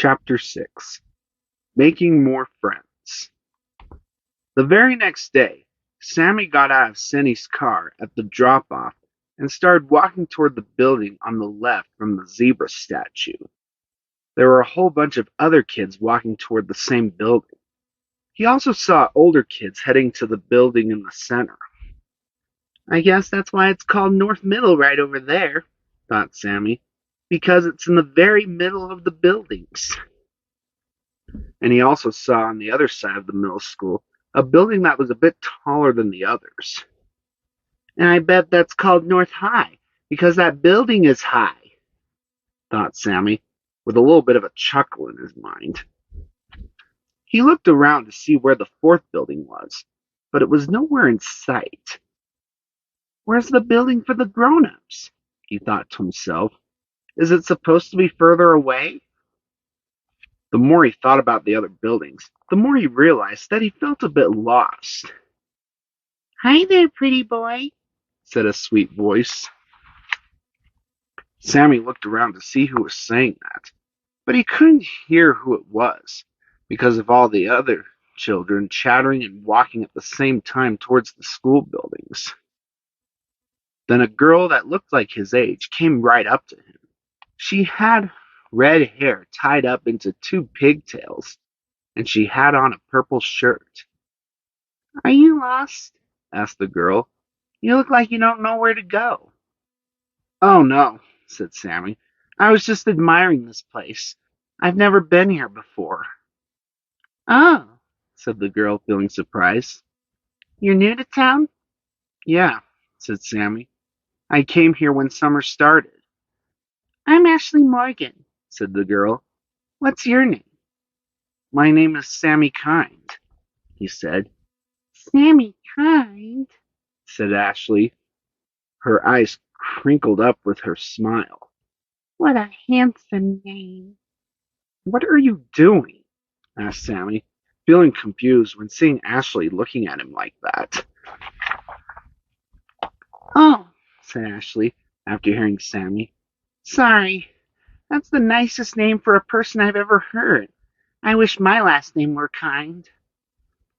Chapter 6. Making More Friends. The very next day, Sammy got out of Senny's car at the drop-off and started walking toward the building on the left from the zebra statue. There were a whole bunch of other kids walking toward the same building. He also saw older kids heading to the building in the center. I guess that's why it's called North Middle right over there, thought Sammy, because it's in the very middle of the buildings. And he also saw on the other side of the middle school a building that was a bit taller than the others. And I bet that's called North High, because that building is high, thought Sammy, with a little bit of a chuckle in his mind. He looked around to see where the fourth building was, but it was nowhere in sight. Where's the building for the grown-ups? He thought to himself. Is it supposed to be further away? The more he thought about the other buildings, the more he realized that he felt a bit lost. Hi there, pretty boy, said a sweet voice. Sammy looked around to see who was saying that, but he couldn't hear who it was because of all the other children chattering and walking at the same time towards the school buildings. Then a girl that looked like his age came right up to him. She had red hair tied up into two pigtails, and she had on a purple shirt. Are you lost? Asked the girl. You look like you don't know where to go. Oh no, said Sammy. I was just admiring this place. I've never been here before. Oh, said the girl, feeling surprised. You're new to town? Yeah, said Sammy. I came here when summer started. I'm Ashley Morgan, said the girl. What's your name? My name is Sammy Kind, he said. Sammy Kind, said Ashley. Her eyes crinkled up with her smile. What a handsome name. What are you doing? Asked Sammy, feeling confused when seeing Ashley looking at him like that. Oh, said Ashley, after hearing Sammy. Sorry, that's the nicest name for a person I've ever heard. I wish my last name were Kind.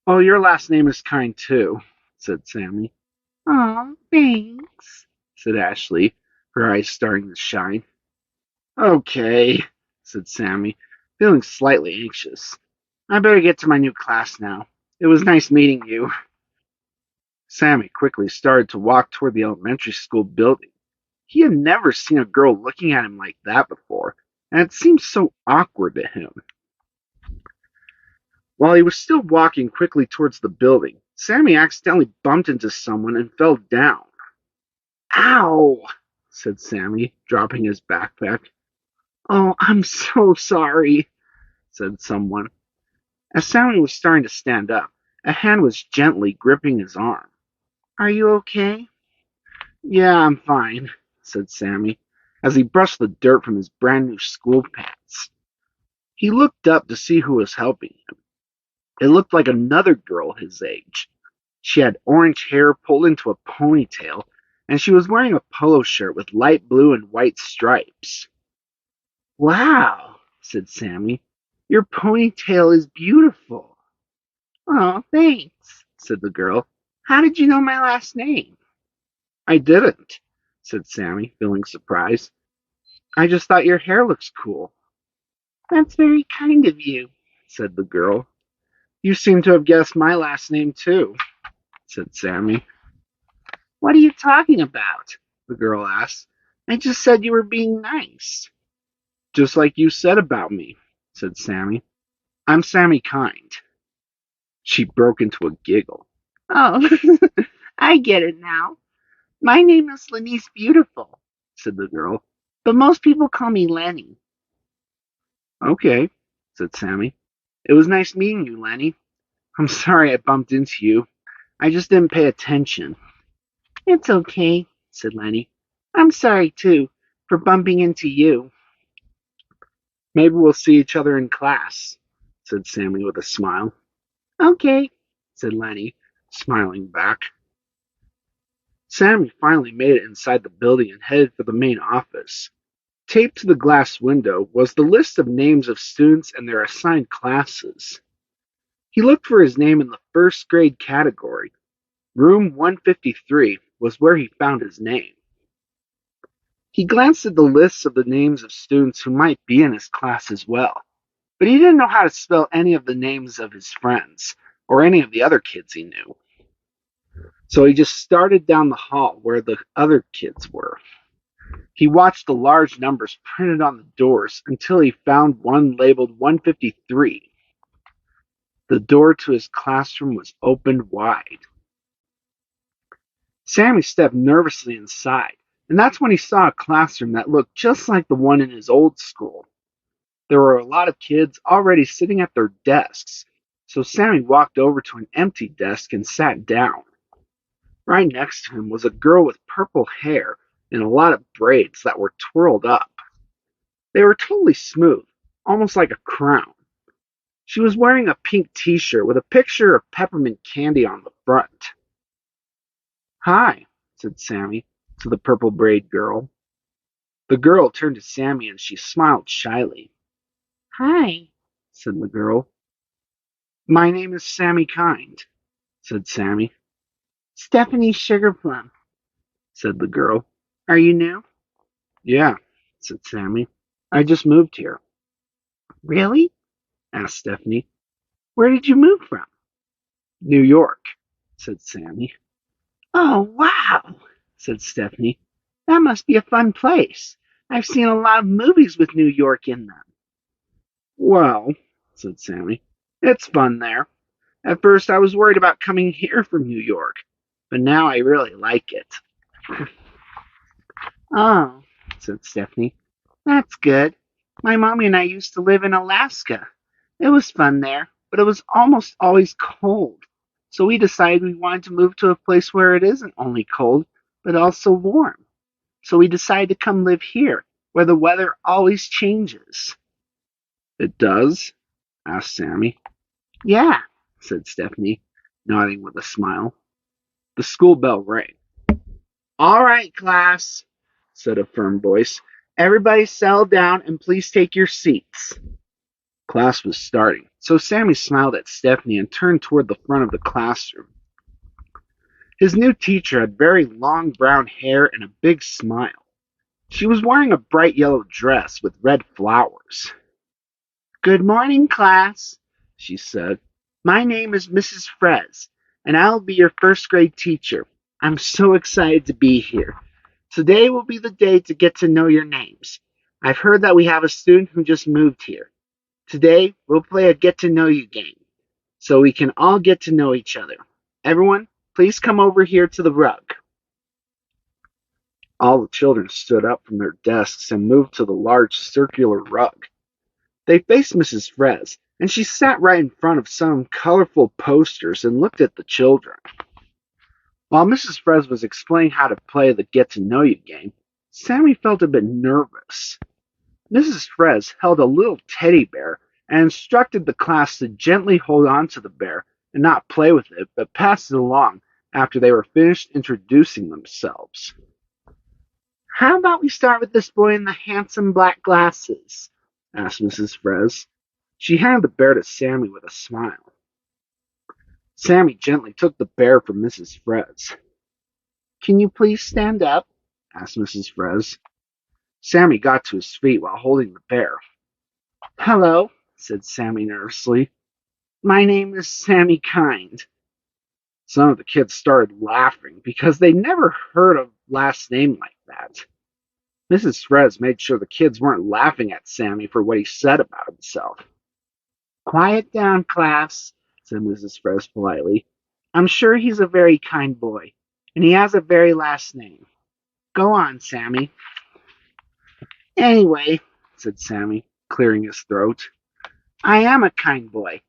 Oh, your last name is Kind too, said Sammy. Oh, thanks, said Ashley, her eyes starting to shine. Okay, said Sammy, feeling slightly anxious. I better get to my new class now. It was nice meeting you. Sammy quickly started to walk toward the elementary school building. He had never seen a girl looking at him like that before, and it seemed so awkward to him. While he was still walking quickly towards the building, Sammy accidentally bumped into someone and fell down. Ow, said Sammy, dropping his backpack. Oh, I'm so sorry, said someone. As Sammy was starting to stand up, a hand was gently gripping his arm. Are you okay? Yeah, I'm fine, said Sammy, as he brushed the dirt from his brand new school pants. He looked up to see who was helping him. It looked like another girl his age. She had orange hair pulled into a ponytail, and she was wearing a polo shirt with light blue and white stripes. Wow, said Sammy. Your ponytail is beautiful. Oh, thanks, said the girl. How did you know my last name? I didn't, said Sammy, feeling surprised. I just thought your hair looks cool. That's very kind of you, said the girl. You seem to have guessed my last name, too, said Sammy. What are you talking about? The girl asked. I just said you were being nice. Just like you said about me, said Sammy. I'm Sammy Kind. She broke into a giggle. Oh, I get it now. My name is Lenny's Beautiful, said the girl, but most people call me Lenny. Okay, said Sammy. It was nice meeting you, Lenny. I'm sorry I bumped into you. I just didn't pay attention. It's okay, said Lenny. I'm sorry, too, for bumping into you. Maybe we'll see each other in class, said Sammy with a smile. Okay, said Lenny, smiling back. Sammy finally made it inside the building and headed for the main office. Taped to the glass window was the list of names of students and their assigned classes. He looked for his name in the first grade category. Room 153 was where he found his name. He glanced at the lists of the names of students who might be in his class as well, but he didn't know how to spell any of the names of his friends or any of the other kids he knew. So he just started down the hall where the other kids were. He watched the large numbers printed on the doors until he found one labeled 153. The door to his classroom was opened wide. Sammy stepped nervously inside, and that's when he saw a classroom that looked just like the one in his old school. There were a lot of kids already sitting at their desks, so Sammy walked over to an empty desk and sat down. Right next to him was a girl with purple hair and a lot of braids that were twirled up. They were totally smooth, almost like a crown. She was wearing a pink t-shirt with a picture of peppermint candy on the front. "Hi," said Sammy to the purple braid girl. The girl turned to Sammy and she smiled shyly. "Hi," said the girl. "My name is Sammy Kind," said Sammy. "Stephanie Sugarplum," said the girl. "Are you new?" "Yeah," said Sammy. "I just moved here." "Really?" asked Stephanie. "Where did you move from?" "New York," said Sammy. "Oh, wow," said Stephanie. "That must be a fun place. I've seen a lot of movies with New York in them." "Well," said Sammy, "it's fun there. At first I was worried about coming here from New York, but now I really like it." "Oh," said Stephanie, "that's good. My mommy and I used to live in Alaska. It was fun there, but it was almost always cold. So we decided we wanted to move to a place where it isn't only cold, but also warm. So we decided to come live here, where the weather always changes." "It does?" asked Sammy. "Yeah," said Stephanie, nodding with a smile. The school bell rang. "All right, class," said a firm voice. "Everybody settle down and please take your seats." Class was starting, so Sammy smiled at Stephanie and turned toward the front of the classroom. His new teacher had very long brown hair and a big smile. She was wearing a bright yellow dress with red flowers. "Good morning, class," she said. "My name is Mrs. Frez, and I'll be your first grade teacher. I'm so excited to be here. Today will be the day to get to know your names. I've heard that we have a student who just moved here. Today, we'll play a get to know you game, so we can all get to know each other. Everyone, please come over here to the rug." All the children stood up from their desks and moved to the large circular rug. They faced Mrs. Frez, and she sat right in front of some colorful posters and looked at the children. While Mrs. Frez was explaining how to play the get to know you game, Sammy felt a bit nervous. Mrs. Frez held a little teddy bear and instructed the class to gently hold on to the bear and not play with it, but pass it along after they were finished introducing themselves. "How about we start with this boy in the handsome black glasses?" asked Mrs. Frez. She handed the bear to Sammy with a smile. Sammy gently took the bear from Mrs. Frez. "Can you please stand up?" asked Mrs. Frez. Sammy got to his feet while holding the bear. "Hello," said Sammy nervously. "My name is Sammy Kind." Some of the kids started laughing because they never heard a last name like that. Mrs. Frez made sure the kids weren't laughing at Sammy for what he said about himself. "Quiet down, class," said Mrs. Frez politely. "I'm sure he's a very kind boy, and he has a very last name. Go on, Sammy." "Anyway," said Sammy, clearing his throat, "I am a kind boy,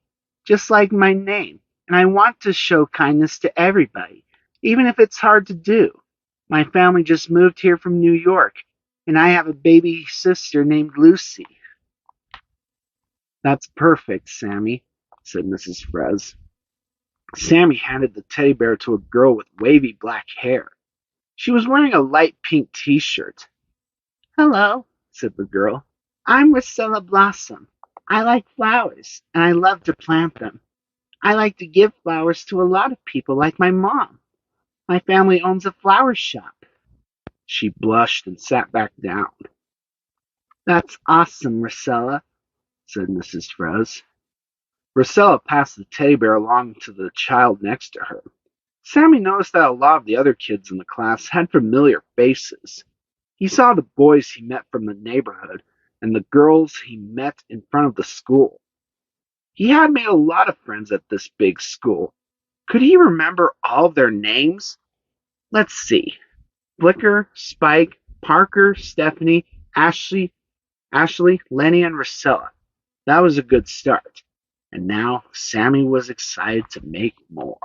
just like my name, and I want to show kindness to everybody, even if it's hard to do. My family just moved here from New York, and I have a baby sister named Lucy." "That's perfect, Sammy," said Mrs. Frez. Sammy handed the teddy bear to a girl with wavy black hair. She was wearing a light pink t-shirt. "Hello," said the girl. I'm Rosella Blossom. I like flowers, and I love to plant them. I like to give flowers to a lot of people, like my mom. My family owns a flower shop. She blushed and sat back down. That's awesome, Rosella, said Mrs. Froze. Rosella passed the teddy bear along to the child next to her. Sammy noticed that a lot of the other kids in the class had familiar faces. He saw the boys he met from the neighborhood and the girls he met in front of the school. He had made a lot of friends at this big school. Could he remember all of their names? Let's see. Flicker, Spike, Parker, Stephanie, Ashley, Lenny, and Rosella. That was a good start. And now Sammy was excited to make more.